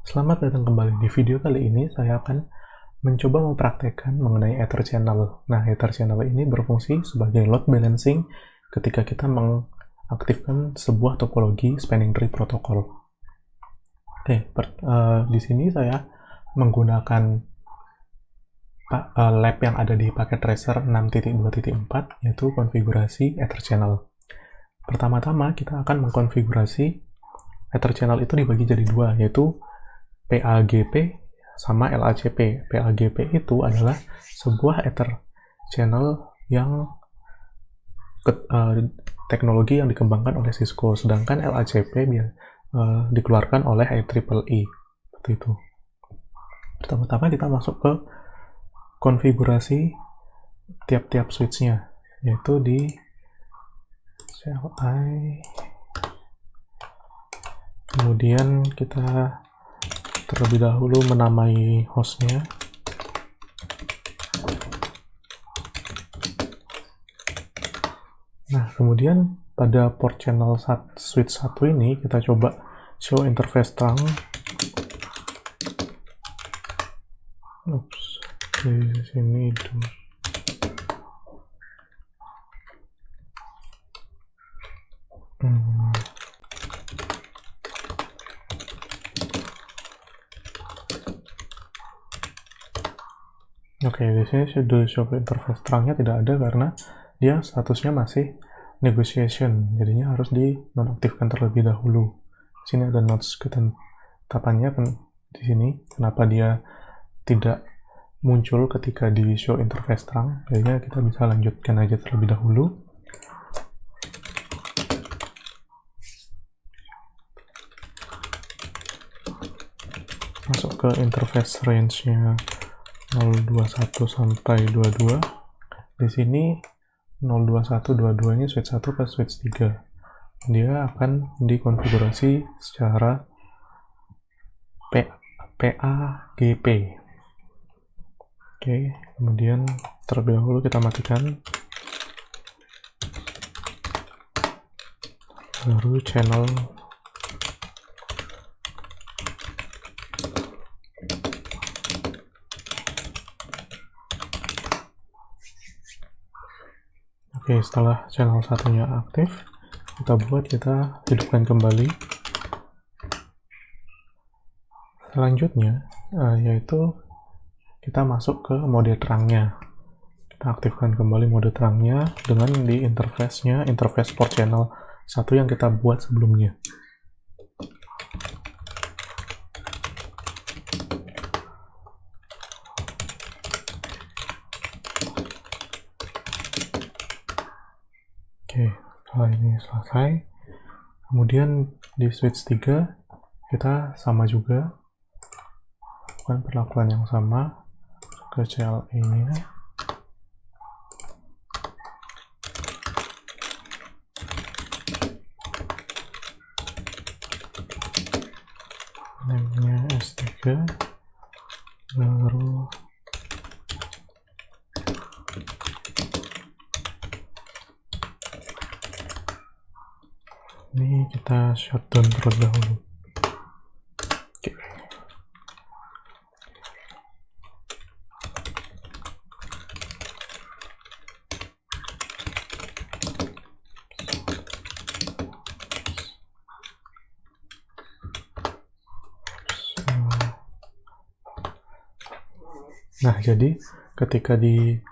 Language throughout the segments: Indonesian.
Selamat datang kembali. Di video kali ini saya akan mencoba mempraktekkan mengenai Ether Channel. Nah, Ether Channel ini berfungsi sebagai load balancing ketika kita mengaktifkan sebuah topologi spanning tree protokol. Oke, di sini saya menggunakan lab yang ada di paket tracer 6.2.4, yaitu konfigurasi Ether Channel. Pertama-tama kita akan mengkonfigurasi Ether Channel itu dibagi jadi dua, yaitu PAGP sama LACP. PAGP itu adalah sebuah Ether Channel yang teknologi yang dikembangkan oleh Cisco, sedangkan LACP dikeluarkan oleh IEEE. Seperti itu. Pertama-tama kita masuk ke konfigurasi tiap-tiap switch-nya, yaitu di CLI. Kemudian kita terlebih dahulu menamai hostnya. Nah, kemudian pada port channel switch 1 ini kita coba show interface terang. Oops, di sini itu. Oke, di sini show interface terangnya tidak ada karena dia statusnya masih negotiation, jadinya harus dinonaktifkan terlebih dahulu. Di sini ada notes ketetapannya di sini, kenapa dia tidak muncul ketika di show interface terang, jadinya kita bisa lanjutkan aja terlebih dahulu. Masuk ke interface range-nya 021 sampai 22. Di sini 021 22 ini switch 1 ke switch 3. Dia akan dikonfigurasi secara PAGP. Oke, kemudian terlebih dahulu kita matikan. Baru channel Oke, setelah channel satunya aktif, kita hidupkan kembali. Selanjutnya, yaitu kita masuk ke mode terangnya. Kita aktifkan kembali mode terangnya dengan di interface-nya, interface port channel 1 yang kita buat sebelumnya. Oke, setelah ini selesai, kemudian di switch 3 kita sama juga lakukan perlakuan yang sama ke CLI-nya. Name-nya S3, baru ini kita shutdown terlebih dahulu. Oke. Nah, jadi ketika di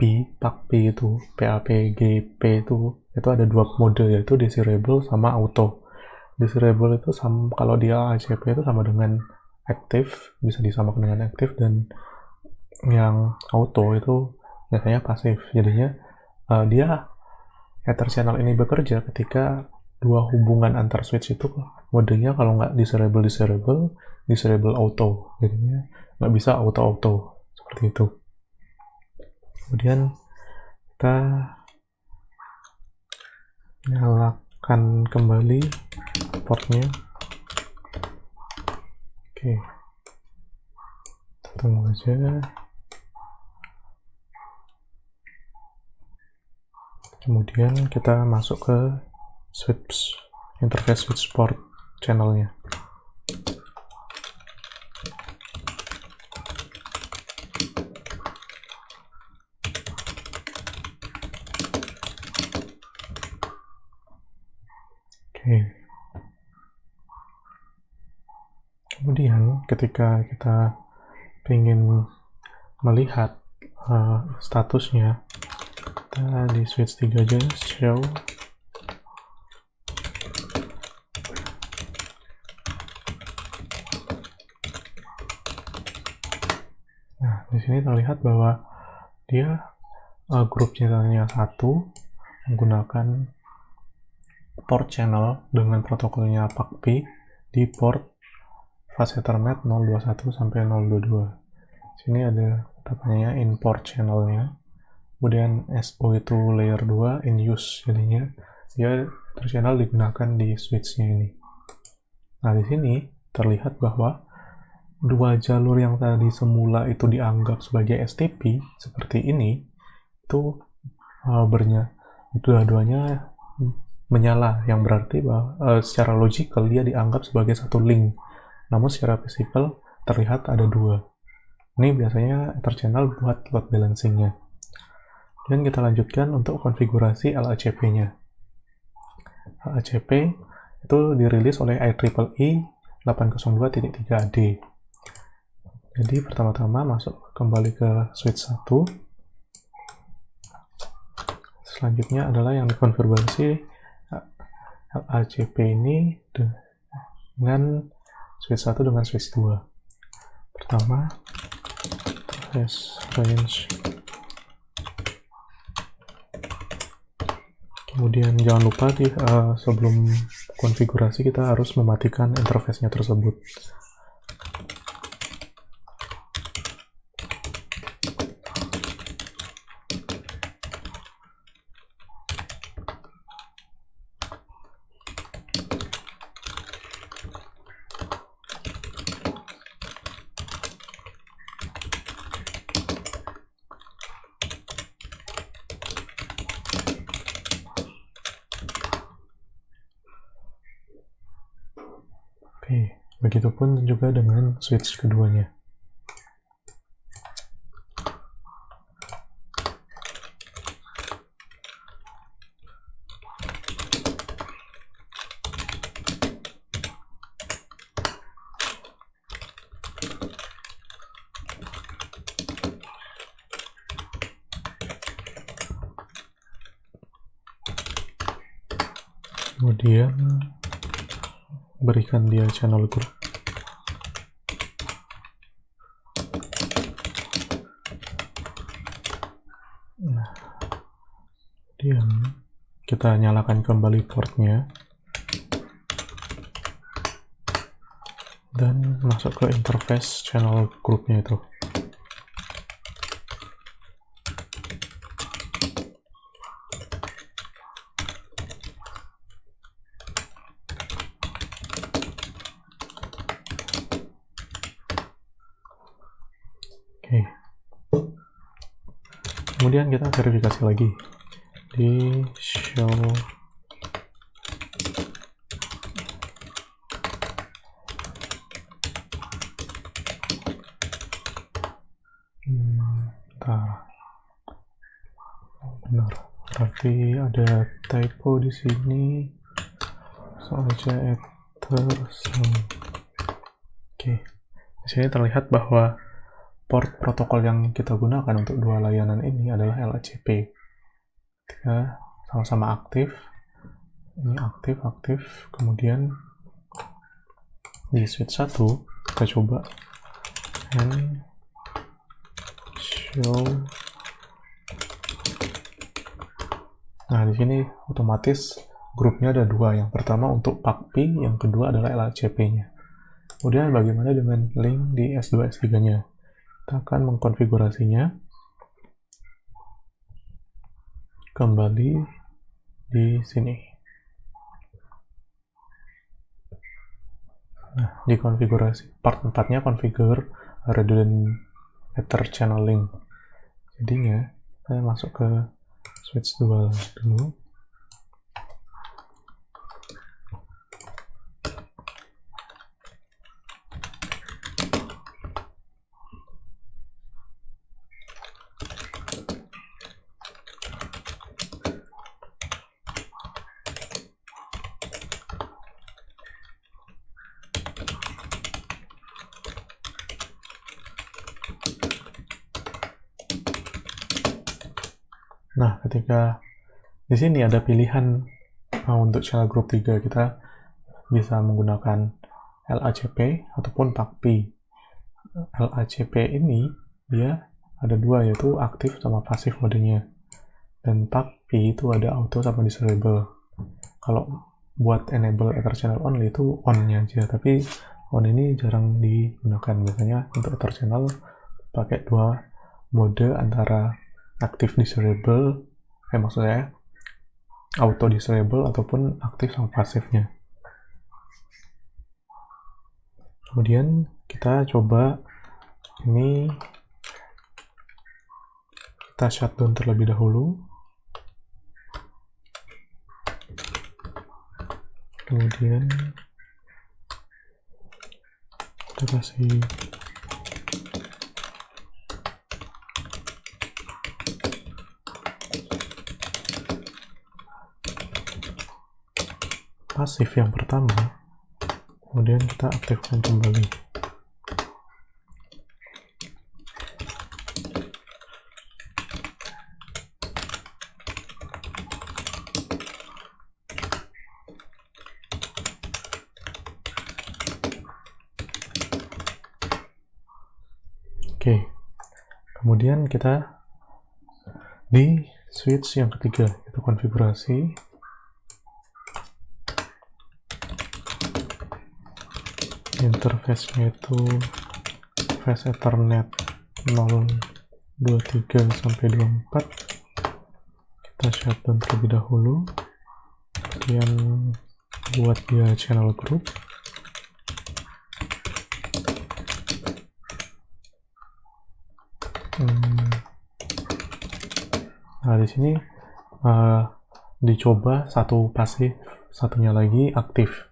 PAGP itu, PAGP itu ada dua mode, yaitu desirable sama auto. Desirable itu sama, kalau dia ACP itu sama dengan aktif, bisa disamakan dengan aktif, dan yang auto itu biasanya pasif. Jadinya dia Ether Channel ini bekerja ketika dua hubungan antar switch itu modenya kalau nggak desirable auto, jadinya nggak bisa auto seperti itu. Kemudian kita nyalakan kembali portnya. Oke, tunggu aja. Kemudian kita masuk ke switch interface switch port channelnya. Kemudian ketika kita ingin melihat statusnya, kita di switch 3 aja, show. Nah, di sini terlihat bahwa dia grup channelnya 1 menggunakan port channel dengan protokolnya PAK-P di port fase Ethernet 021 sampai 022. Sini ada namanya import channelnya, kemudian SO itu layer 2 in use, jadinya dia channel digunakan di switchnya ini. Nah, di sini terlihat bahwa dua jalur yang tadi semula itu dianggap sebagai STP seperti ini itu dua-duanya menyala, yang berarti bahwa secara logikal dia dianggap sebagai satu link, namun secara fisikal terlihat ada dua. Ini biasanya Ether channel buat load balancingnya. Dan kita lanjutkan untuk konfigurasi LACP-nya. LACP itu dirilis oleh IEEE 802.3AD. Jadi pertama-tama masuk kembali ke switch 1. Selanjutnya adalah yang dikonfigurasi LACP ini dengan switch 1 dengan switch 2. Pertama, range. Kemudian jangan lupa sebelum konfigurasi kita harus mematikan interface-nya tersebut. Oke, begitupun juga dengan switch keduanya. Kemudian berikan dia channel group. Nah, kemudian kita nyalakan kembali portnya dan masuk ke interface channel groupnya itu. Oke. Kemudian kita verifikasi lagi di show benar, tapi ada typo di sini, soalnya Oke, di sini terlihat bahwa port protokol yang kita gunakan untuk dua layanan ini adalah LACP. Ketika sama-sama aktif, ini aktif, kemudian di switch 1 kita coba and show. Nah, di sini otomatis grupnya ada dua. Yang pertama untuk PAK-P, yang kedua adalah LACP-nya. Kemudian bagaimana dengan link di S2 S3-nya? Kita akan mengkonfigurasinya kembali di sini. Nah, di konfigurasi part 4-nya configure redundant Ether channel link. Jadinya saya masuk ke switch 2 dulu. Nah, ketika di sini ada pilihan untuk channel group 3, kita bisa menggunakan LACP ataupun PACP. LACP ini dia ada dua, yaitu aktif sama pasif modenya. Dan PACP itu ada auto sama disable. Kalau buat enable Ether channel only itu on-nya aja, tapi on ini jarang digunakan. Biasanya untuk Ether channel pakai dua mode antara aktif disable, maksudnya auto disable ataupun aktif sama pasifnya. Kemudian kita coba ini, kita shutdown terlebih dahulu. Kemudian kita kasih pasif yang pertama, kemudian kita aktifkan kembali. Oke, kemudian kita di switch yang ketiga, kita konfigurasi. Interface-nya itu fast Ethernet 023 sampai 24. Kita shutdown terlebih dahulu, kemudian buat dia channel group. Nah, di sini dicoba satu pasif, satunya lagi aktif.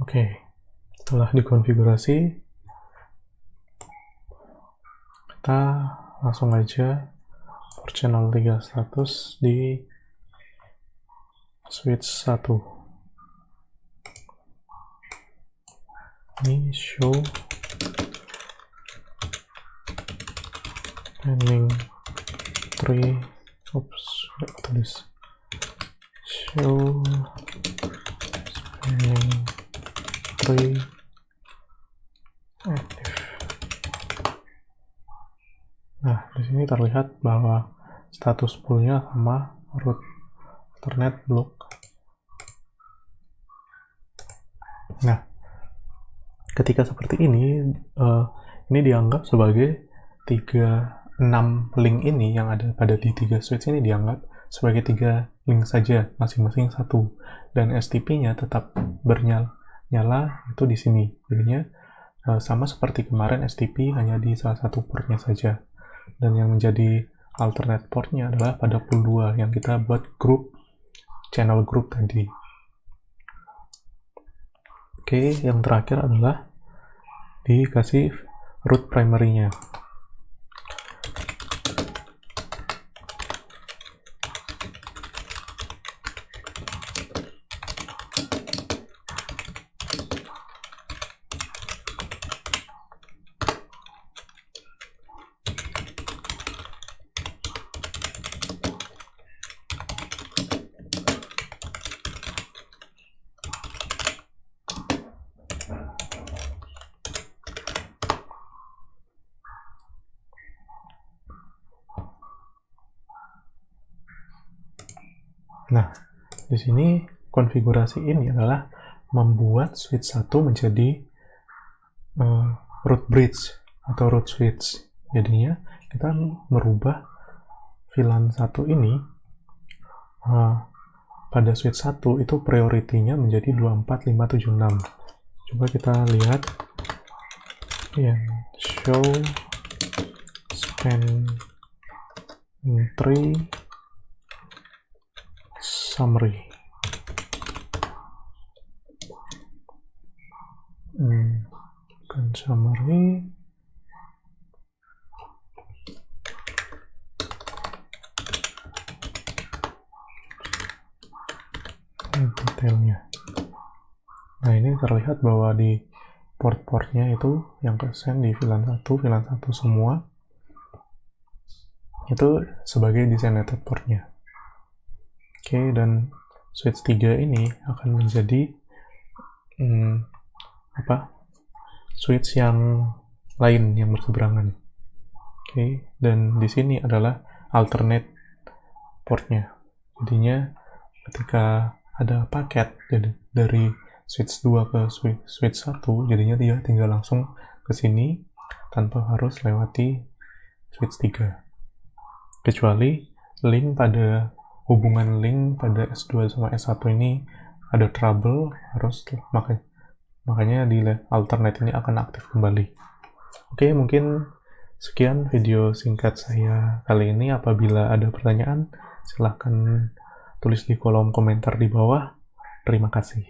Oke, setelah dikonfigurasi, kita langsung aja for channel 3 status di switch 1. Ini show spanning tree, tulis show spanning tree active. Nah, di sini terlihat bahwa status poolnya sama root Ethernet block. Nah, ketika seperti ini dianggap sebagai 6 link ini yang ada pada di 3 switch ini dianggap sebagai 3 link saja, masing-masing satu, dan STP-nya tetap nyala itu di sini. Jadinya sama seperti kemarin, STP hanya di salah satu portnya saja, dan yang menjadi alternate portnya adalah pada pool 2 yang kita buat grup channel group tadi. Oke, yang terakhir adalah dikasih root primary-nya. Nah, di sini konfigurasi ini adalah membuat switch 1 menjadi root bridge atau root switch. Jadinya kita merubah VLAN 1 ini pada switch 1 itu priority-nya menjadi 24576. Coba kita lihat yang show spanning tree summary. Bukan summary. Detailnya. Nah, ini terlihat bahwa di port-portnya itu yang ke send di VLAN 1 semua itu sebagai designated portnya. Oke, dan switch 3 ini akan menjadi switch yang lain yang berseberangan. Oke, dan di sini adalah alternate portnya. Jadinya ketika ada paket dari switch 2 ke switch 1, jadinya dia tinggal langsung ke sini tanpa harus lewati switch 3. Kecuali hubungan link pada S2 sama S1 ini ada trouble, makanya di alternate ini akan aktif kembali. Oke, mungkin sekian video singkat saya kali ini. Apabila ada pertanyaan, silahkan tulis di kolom komentar di bawah. Terima kasih.